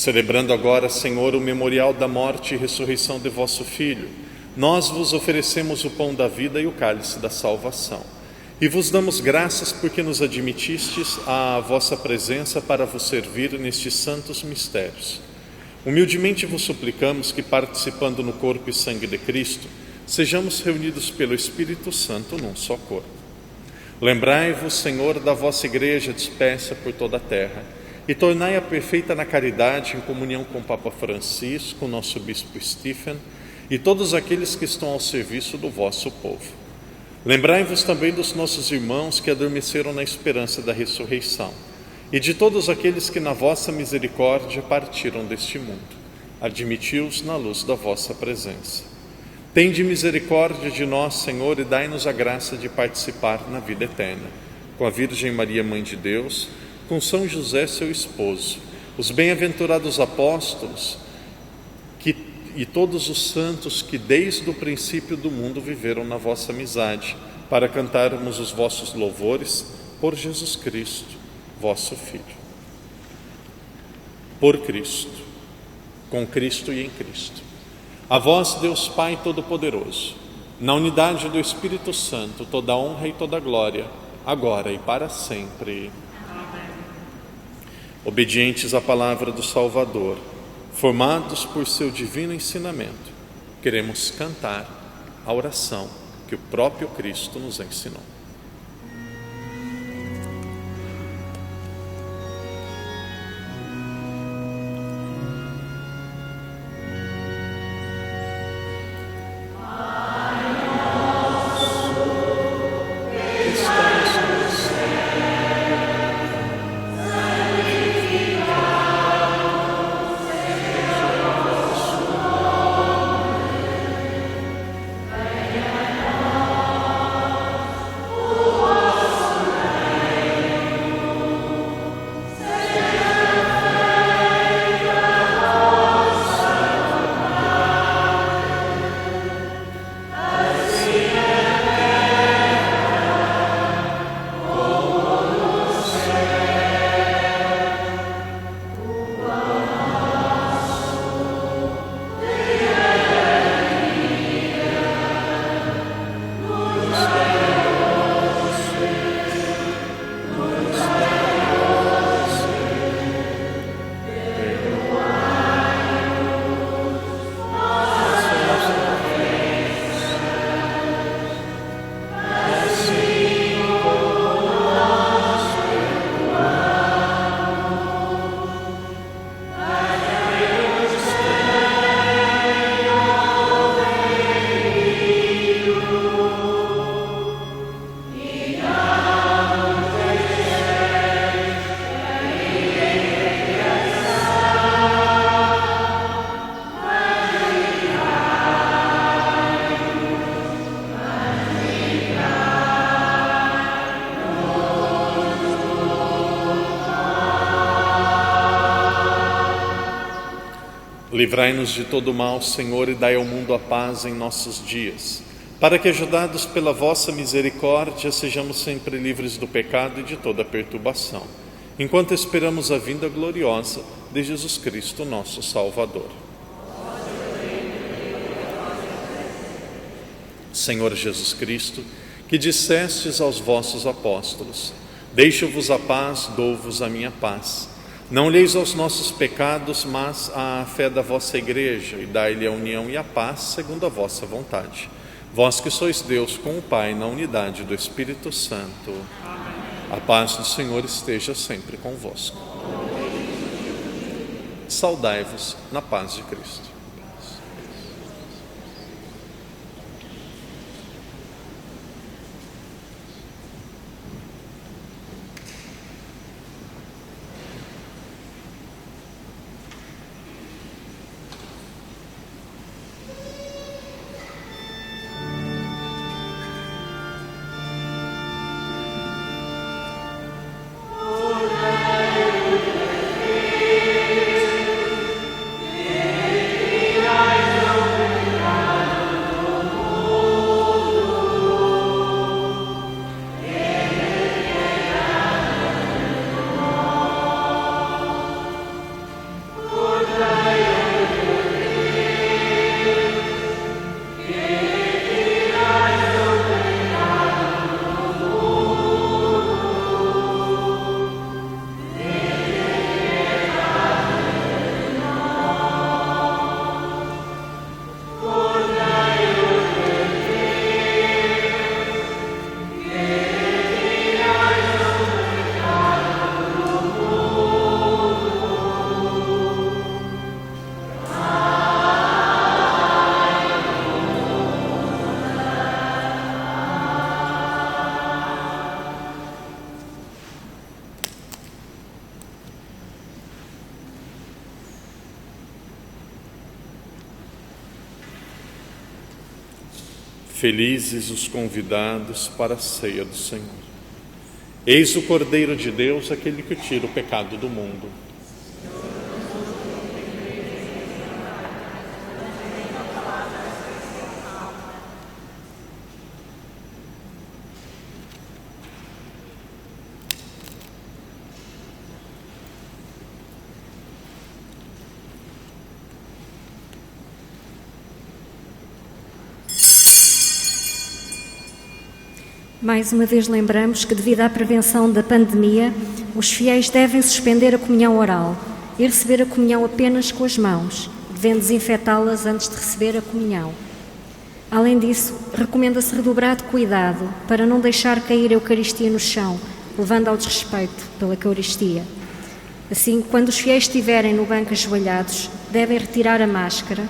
[SPEAKER 2] Celebrando agora, Senhor, o memorial da morte e ressurreição de vosso Filho, nós vos oferecemos o pão da vida e o cálice da salvação. E vos damos graças porque nos admitistes à vossa presença para vos servir nestes santos mistérios. Humildemente vos suplicamos que, participando no corpo e sangue de Cristo, sejamos reunidos pelo Espírito Santo num só corpo. Lembrai-vos, Senhor, da vossa igreja dispersa por toda a terra, e tornai-a perfeita na caridade, em comunhão com o Papa Francisco, nosso Bispo Stephen, e todos aqueles que estão ao serviço do vosso povo. Lembrai-vos também dos nossos irmãos que adormeceram na esperança da ressurreição, e de todos aqueles que na vossa misericórdia partiram deste mundo. Admiti-os na luz da vossa presença. Tende misericórdia de nós, Senhor, e dai-nos a graça de participar na vida eterna. Com a Virgem Maria, Mãe de Deus, com São José, seu esposo, os bem-aventurados apóstolos e todos os santos que desde o princípio do mundo viveram na vossa amizade, para cantarmos os vossos louvores por Jesus Cristo, vosso Filho. Por Cristo, com Cristo e em Cristo. A vós, Deus Pai Todo-Poderoso, na unidade do Espírito Santo, toda a honra e toda a glória, agora e para sempre. Obedientes à palavra do Salvador, formados por seu divino ensinamento, queremos cantar a oração que o próprio Cristo nos ensinou. Livrai-nos de todo mal, Senhor, e dai ao mundo a paz em nossos dias, para que, ajudados pela vossa misericórdia, sejamos sempre livres do pecado e de toda perturbação, enquanto esperamos a vinda gloriosa de Jesus Cristo, nosso Salvador. Senhor Jesus Cristo, que dissestes aos vossos apóstolos: deixo-vos a paz, dou-vos a minha paz. Não olheis aos nossos pecados, mas à fé da vossa igreja, e dai-lhe a união e a paz segundo a vossa vontade. Vós que sois Deus com o Pai, na unidade do Espírito Santo. A paz do Senhor esteja sempre convosco. Saudai-vos na paz de Cristo. Felizes os convidados para a ceia do Senhor. Eis o Cordeiro de Deus, aquele que tira o pecado do mundo.
[SPEAKER 1] Mais uma vez lembramos que, devido à prevenção da pandemia, os fiéis devem suspender a comunhão oral e receber a comunhão apenas com as mãos, devendo desinfetá-las antes de receber a comunhão. Além disso, recomenda-se redobrado cuidado para não deixar cair a Eucaristia no chão, levando ao desrespeito pela Eucaristia. Assim, quando os fiéis estiverem no banco ajoelhados, devem retirar a máscara,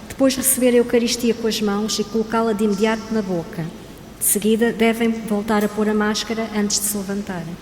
[SPEAKER 1] depois receber a Eucaristia com as mãos e colocá-la de imediato na boca. De seguida, devem voltar a pôr a máscara antes de se levantarem.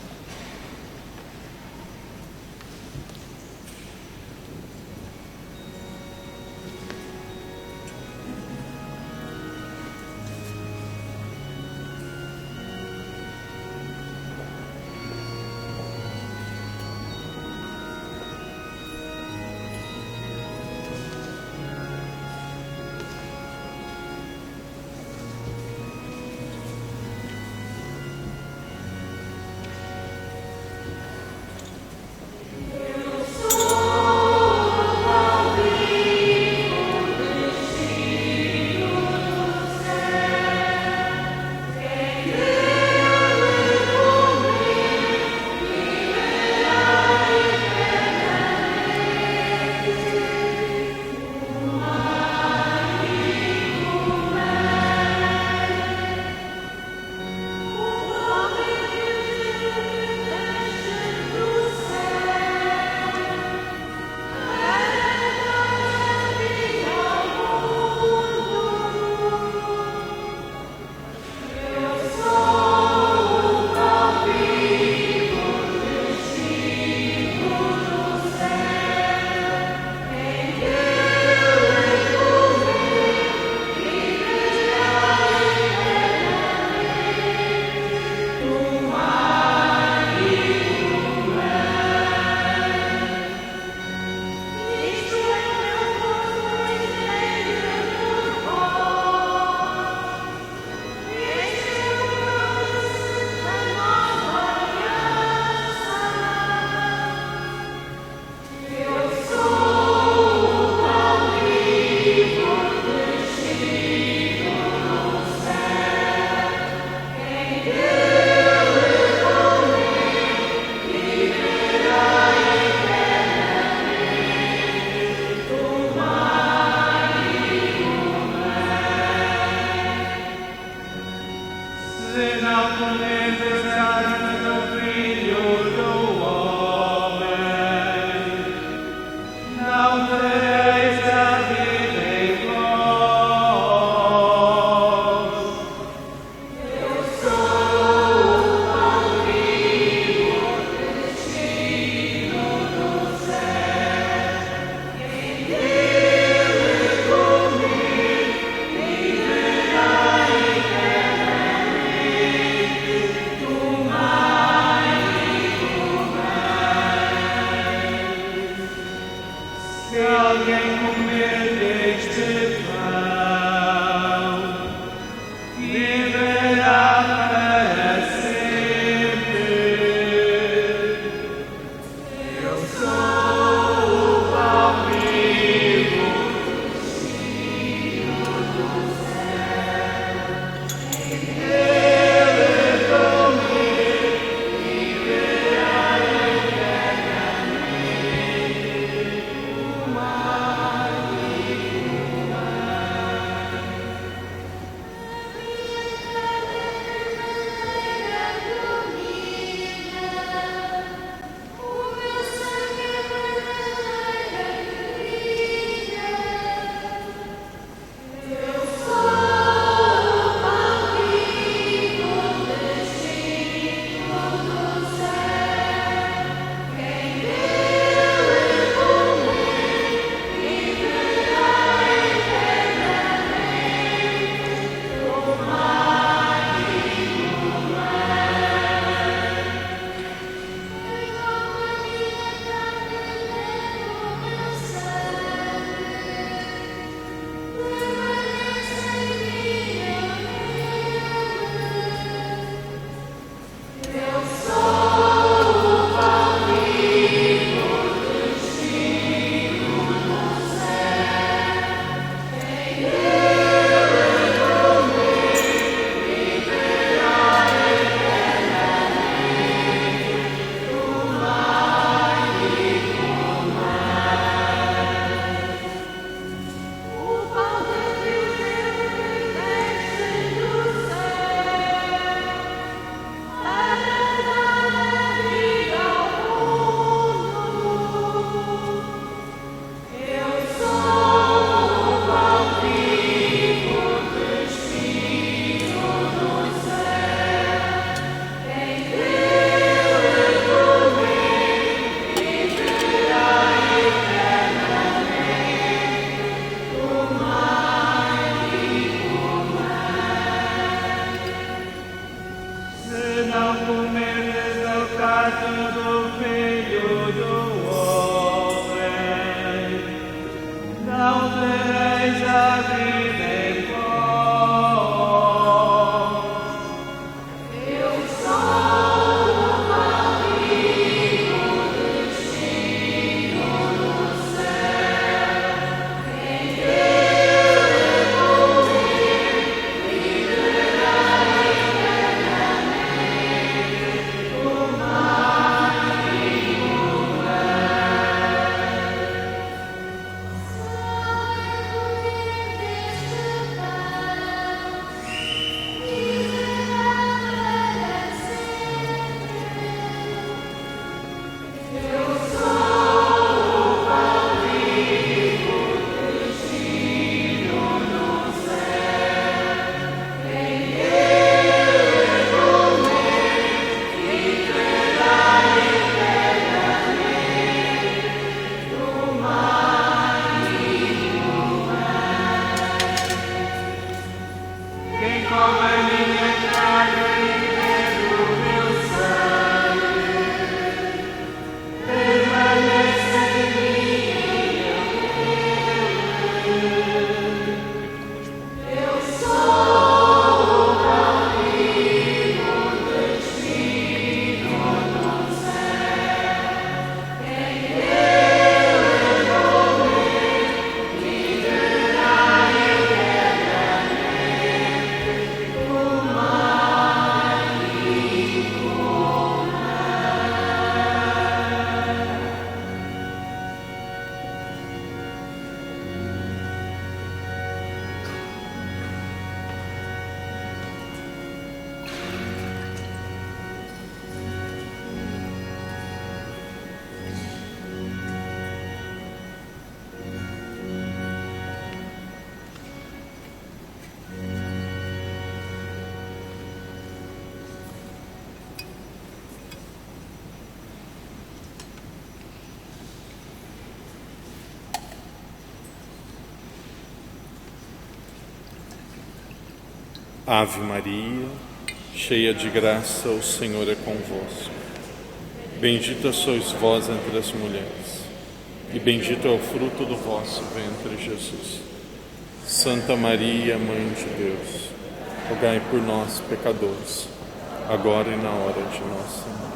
[SPEAKER 2] Ave Maria, cheia de graça, o Senhor é convosco. Bendita sois vós entre as mulheres, e bendito é o fruto do vosso ventre, Jesus. Santa Maria, Mãe de Deus, rogai por nós, pecadores, agora e na hora de nossa morte.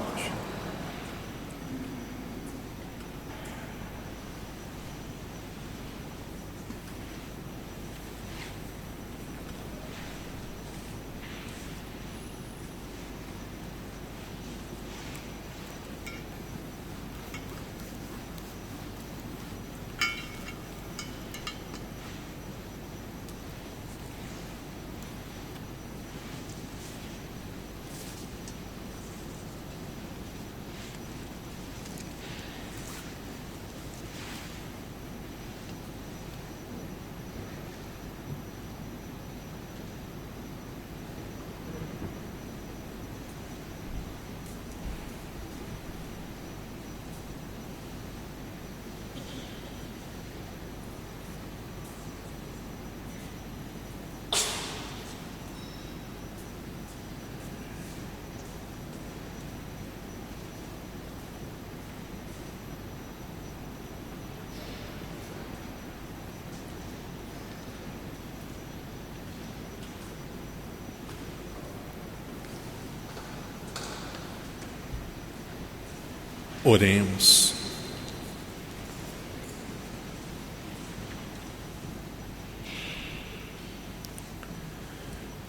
[SPEAKER 2] Oremos.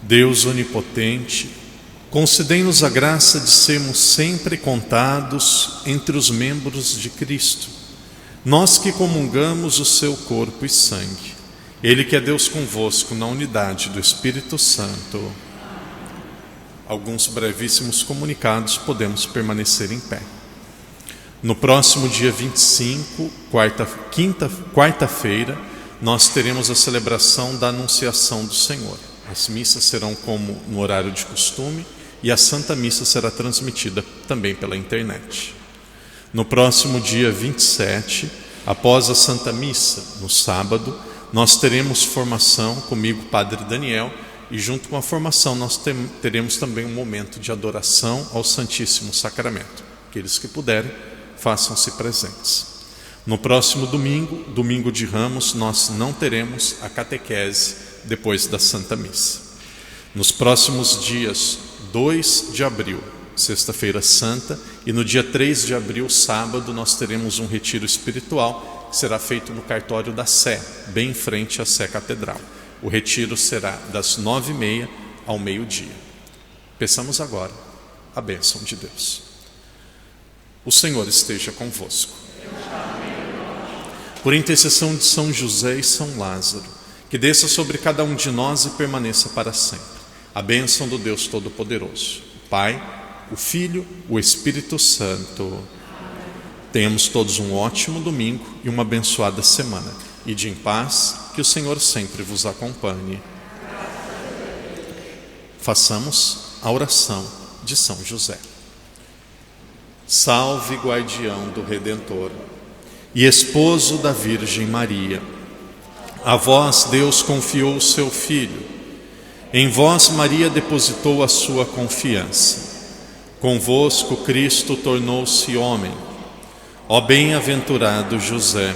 [SPEAKER 2] Deus onipotente, concedei-nos a graça de sermos sempre contados entre os membros de Cristo, nós que comungamos o seu corpo e sangue. Ele que é Deus convosco na unidade do Espírito Santo. Alguns brevíssimos comunicados, podemos permanecer em pé. No próximo dia 25, quarta-feira, nós teremos a celebração da Anunciação do Senhor. As missas serão como no horário de costume e a Santa Missa será transmitida também pela internet. No próximo dia 27, após a Santa Missa, no sábado, nós teremos formação comigo, Padre Daniel, e junto com a formação nós teremos também um momento de adoração ao Santíssimo Sacramento. Aqueles que puderem, façam-se presentes. No próximo domingo, domingo de Ramos, nós não teremos a catequese depois da Santa Missa. Nos próximos dias 2 de abril, sexta-feira santa, e no dia 3 de abril, sábado, nós teremos um retiro espiritual que será feito no cartório da Sé, bem em frente à Sé Catedral. O retiro será das 9h30 ao meio-dia. Peçamos agora a bênção de Deus. O Senhor esteja convosco. Por intercessão de São José e São Lázaro, que desça sobre cada um de nós e permaneça para sempre a bênção do Deus Todo-Poderoso, o Pai, o Filho, o Espírito Santo. Tenhamos todos um ótimo domingo e uma abençoada semana. Ide em paz, que o Senhor sempre vos acompanhe. Façamos a oração de São José. Salve, guardião do Redentor e esposo da Virgem Maria. A vós Deus confiou o seu Filho. Em vós Maria depositou a sua confiança. Convosco Cristo tornou-se homem. Ó bem-aventurado José,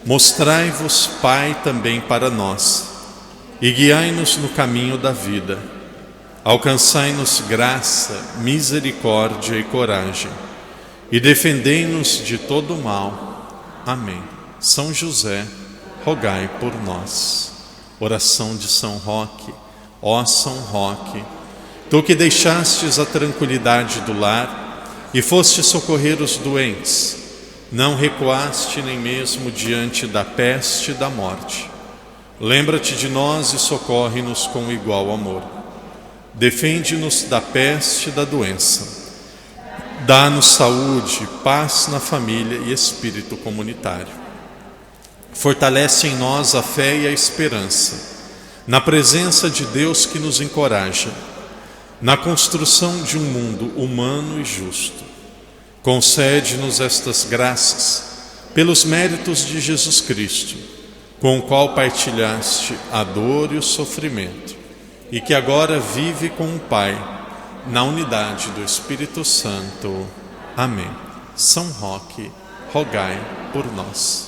[SPEAKER 2] mostrai-vos Pai também para nós e guiai-nos no caminho da vida. Alcançai-nos graça, misericórdia e coragem, e defendei-nos de todo o mal. Amém. São José, rogai por nós. Oração de São Roque. Ó São Roque, tu que deixastes a tranquilidade do lar e foste socorrer os doentes, não recuaste nem mesmo diante da peste e da morte. Lembra-te de nós e socorre-nos com igual amor. Defende-nos da peste e da doença. Dá-nos saúde, paz na família e espírito comunitário. Fortalece em nós a fé e a esperança, na presença de Deus que nos encoraja, na construção de um mundo humano e justo. Concede-nos estas graças pelos méritos de Jesus Cristo, com o qual partilhaste a dor e o sofrimento, e que agora vive com o Pai, na unidade do Espírito Santo. Amém. São Roque, rogai por nós.